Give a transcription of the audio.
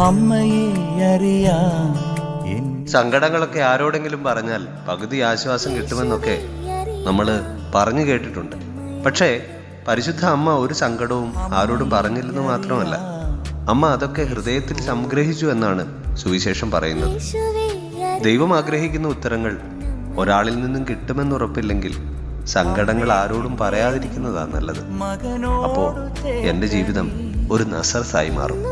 അമ്മയെ അറിയാം. സങ്കടങ്ങളൊക്കെ ആരോടെങ്കിലും പറഞ്ഞാൽ പകുതി ആശ്വാസം കിട്ടുമെന്നൊക്കെ നമ്മൾ പറഞ്ഞു കേട്ടിട്ടുണ്ട്. പക്ഷേ പരിശുദ്ധ അമ്മ ഒരു സങ്കടവും ആരോടും പറഞ്ഞില്ലെന്ന് മാത്രമല്ല, അമ്മ അതൊക്കെ ഹൃദയത്തിൽ സംഗ്രഹിച്ചു എന്നാണ് സുവിശേഷം പറയുന്നത്. ദൈവം ആഗ്രഹിക്കുന്ന ഉത്തരങ്ങൾ ഒരാളിൽ നിന്നും കിട്ടുമെന്നുറപ്പില്ലെങ്കിൽ സങ്കടങ്ങൾ ആരോടും പറയാതിരിക്കുന്നതാണ് നല്ലത്. അപ്പോ എന്റെ ജീവിതം ഒരു നസറത്തായി മാറും.